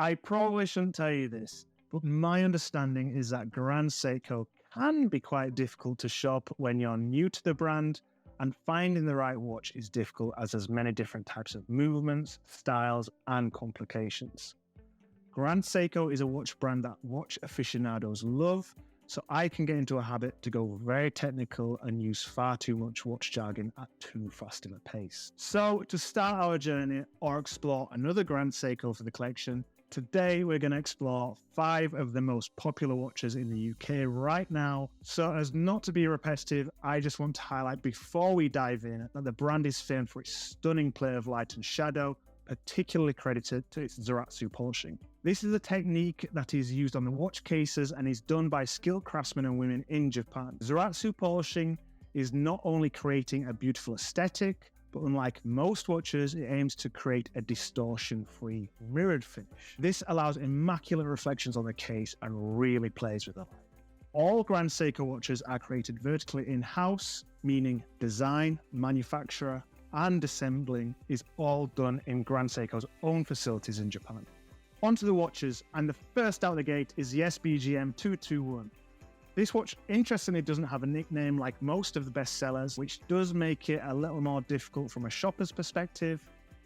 I probably shouldn't tell you this, but my understanding is that Grand Seiko can be quite difficult to shop when you're new to the brand, and finding the right watch is difficult as there's many different types of movements, styles, and complications. Grand Seiko is a watch brand that watch aficionados love, so I can get into a habit to go very technical and use far too much watch jargon at too fast of a pace. So to start our journey or explore another Grand Seiko for the collection, today we're going to explore 5 of the most popular watches in the UK right now. So as not to be repetitive, I just want to highlight before we dive in that the brand is famed for its stunning play of light and shadow, particularly credited to its Zaratsu polishing. This is a technique that is used on the watch cases and is done by skilled craftsmen and women in Japan. Zaratsu polishing is not only creating a beautiful aesthetic, but unlike most watches, it aims to create a distortion-free mirrored finish. This allows immaculate reflections on the case and really plays with them. All Grand Seiko watches are created vertically in-house, meaning design, manufacturer, and assembling is all done in Grand Seiko's own facilities in Japan. Onto the watches, and the first out of the gate is the SBGM 221. This watch interestingly doesn't have a nickname like most of the best sellers, which does make it a little more difficult from a shopper's perspective.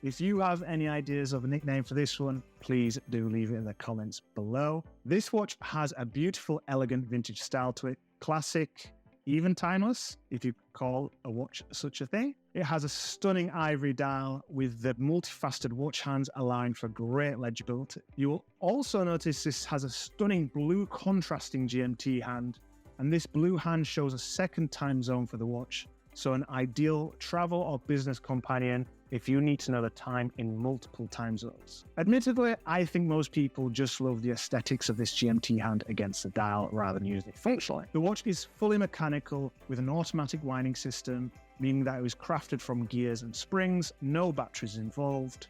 If you have any ideas of a nickname for this one, please do leave it in the comments below. This watch has a beautiful, elegant vintage style to it, classic, even timeless, if you call a watch such a thing. It has a stunning ivory dial with the multifaceted watch hands allowing for great legibility. You will also notice this has a stunning blue contrasting GMT hand, and this blue hand shows a second time zone for the watch, so an ideal travel or business companion if you need to know the time in multiple time zones. Admittedly, I think most people just love the aesthetics of this GMT hand against the dial rather than using it functionally. The watch is fully mechanical with an automatic winding system, meaning that it was crafted from gears and springs, no batteries involved.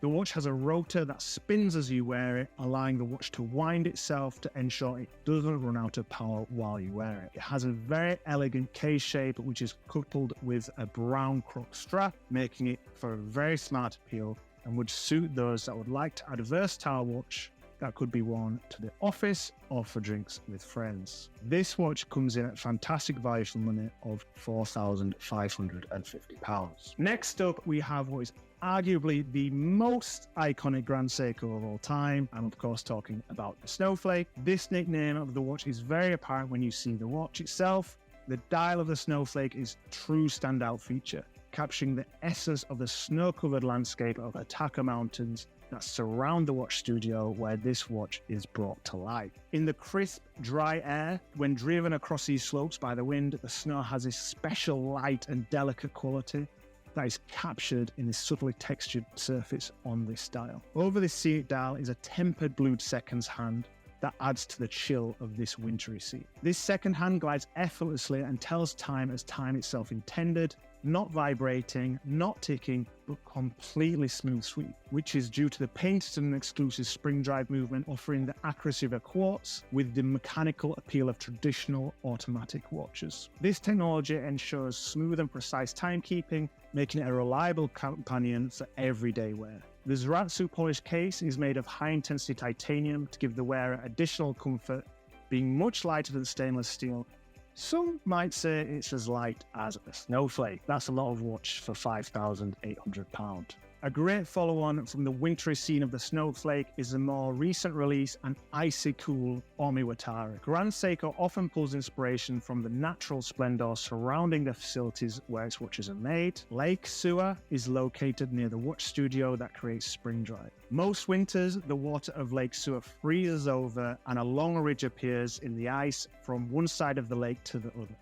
The watch has a rotor that spins as you wear it, allowing the watch to wind itself to ensure it doesn't run out of power while you wear it. It has a very elegant case shape, which is coupled with a brown crook strap, making it for a very smart appeal and would suit those that would like to add a versatile watch that could be worn to the office or for drinks with friends. This watch comes in at fantastic value for money of £4,550. Next up, we have what is arguably the most iconic Grand Seiko of all time. I'm of course talking about the Snowflake. This nickname of the watch is very apparent when you see the watch itself. The dial of the Snowflake is a true standout feature, capturing the essence of the snow-covered landscape of Ataka Mountains that surround the watch studio where this watch is brought to life. In the crisp, dry air, when driven across these slopes by the wind, the snow has this special light and delicate quality that is captured in this subtly textured surface on this dial. Over this seat dial is a tempered blued seconds hand that adds to the chill of this wintry sea. This second hand glides effortlessly and tells time as time itself intended, not vibrating, not ticking, but completely smooth sweep, which is due to the patented and exclusive spring drive movement offering the accuracy of a quartz with the mechanical appeal of traditional automatic watches. This technology ensures smooth and precise timekeeping, making it a reliable companion for everyday wear. The Zaratsu polished case is made of high-intensity titanium to give the wearer additional comfort, being much lighter than stainless steel. Some might say it's as light as a Snowflake. That's a lot of watch for £5,800. A great follow-on from the wintry scene of the Snowflake is the more recent release and icy cool Omiwatari. Grand Seiko often pulls inspiration from the natural splendor surrounding the facilities where its watches are made. Lake Suwa is located near the watch studio that creates spring drive. Most winters, the water of Lake Suwa freezes over and a long ridge appears in the ice from one side of the lake to the other.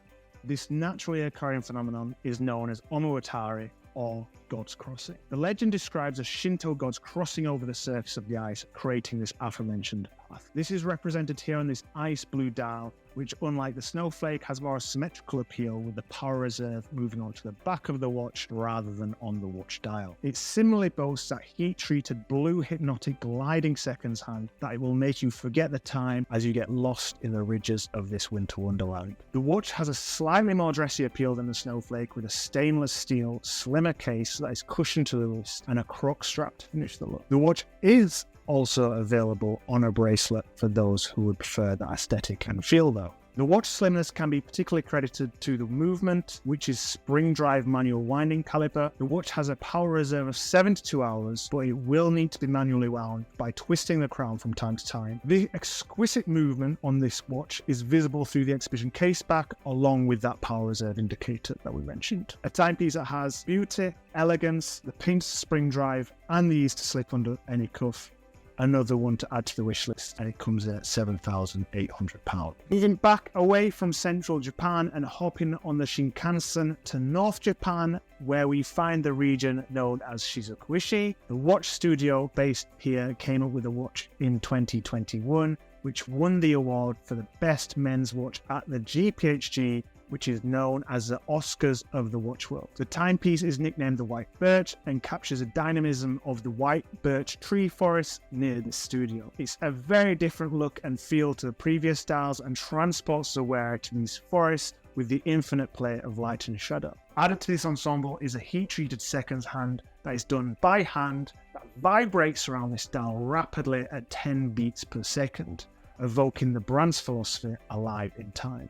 This naturally occurring phenomenon is known as Omiwatari, or God's Crossing. The legend describes the Shinto gods crossing over the surface of the ice, creating this aforementioned path. This is represented here on this ice blue dial, which unlike the Snowflake has more symmetrical appeal with the power reserve moving onto the back of the watch rather than on the watch dial. It similarly boasts that heat-treated blue hypnotic gliding seconds hand that it will make you forget the time as you get lost in the ridges of this winter wonderland. The watch has a slightly more dressy appeal than the Snowflake with a stainless steel, slimmer case that is cushioned to the wrist and a crook strap to finish the look. The watch is also available on a bracelet for those who would prefer that aesthetic and feel though. The watch slimness can be particularly credited to the movement, which is spring drive manual winding caliber. The watch has a power reserve of 72 hours, but it will need to be manually wound by twisting the crown from time to time. The exquisite movement on this watch is visible through the exhibition case back, along with that power reserve indicator that we mentioned. A timepiece that has beauty, elegance, the painted spring drive, and the ease to slip under any cuff. Another one to add to the wish list, and it comes in at £7,800. Moving back away from central Japan and hopping on the Shinkansen to North Japan, where we find the region known as Shizukuishi. The watch studio based here came up with a watch in 2021, which won the award for the best men's watch at the GPHG, which is known as the Oscars of the watch world. The timepiece is nicknamed the White Birch and captures the dynamism of the white birch tree forest near the studio. It's a very different look and feel to the previous styles and transports the wearer to these forests with the infinite play of light and shadow. Added to this ensemble is a heat-treated seconds hand that is done by hand that vibrates around this dial rapidly at 10 beats per second, evoking the brand's philosophy alive in time.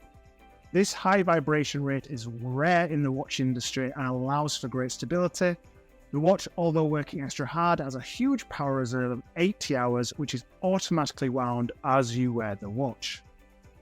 This high vibration rate is rare in the watch industry and allows for great stability. The watch, although working extra hard, has a huge power reserve of 80 hours, which is automatically wound as you wear the watch.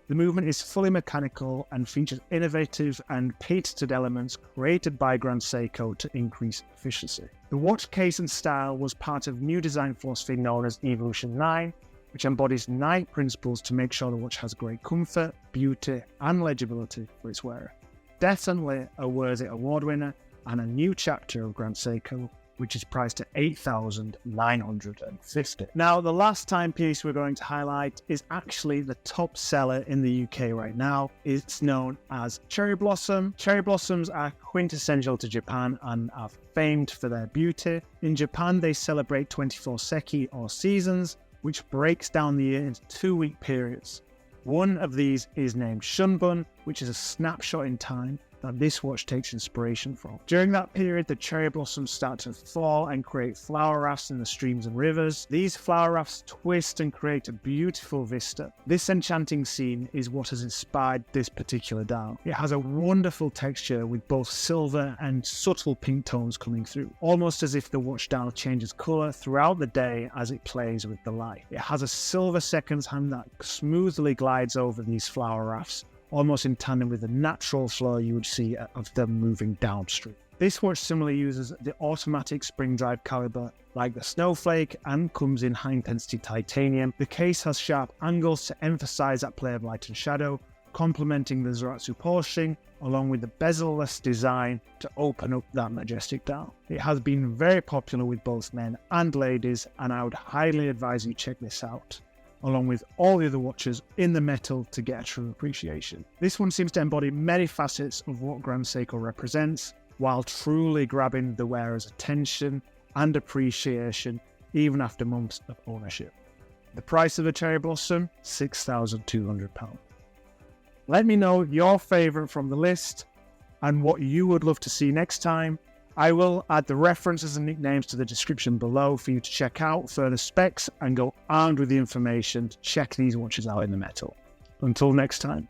The movement is fully mechanical and features innovative and patented elements created by Grand Seiko to increase efficiency. The watch case and style was part of new design philosophy known as Evolution 9, which embodies 9 principles to make sure the watch has great comfort, beauty, and legibility for its wearer. Definitely a worthy award winner and a new chapter of Grand Seiko, which is priced at $8,950. Now, the last timepiece we're going to highlight is actually the top seller in the UK right now. It's known as Cherry Blossom. Cherry Blossoms are quintessential to Japan and are famed for their beauty. In Japan, they celebrate 24 seki or seasons, which breaks down the year into 2-week periods. One of these is named Shunbun, which is a snapshot in time that this watch takes inspiration from. During that period, the cherry blossoms start to fall and create flower rafts in the streams and rivers. These flower rafts twist and create a beautiful vista. This enchanting scene is what has inspired this particular dial. It has a wonderful texture with both silver and subtle pink tones coming through, almost as if the watch dial changes colour throughout the day as it plays with the light. It has a silver seconds hand that smoothly glides over these flower rafts, almost in tandem with the natural flow you would see of them moving downstream. This watch similarly uses the automatic spring drive caliber like the Snowflake and comes in high intensity titanium. The case has sharp angles to emphasize that play of light and shadow, complementing the Zaratsu polishing along with the bezel-less design to open up that majestic dial. It has been very popular with both men and ladies, and I would highly advise you check this out, along with all the other watches in the metal to get a true appreciation. This one seems to embody many facets of what Grand Seiko represents, while truly grabbing the wearer's attention and appreciation even after months of ownership. The price of a cherry blossom, £6,200. Let me know your favourite from the list and what you would love to see next time. I will add the references and nicknames to the description below for you to check out further specs and go armed with the information to check these watches out in the metal. Until next time.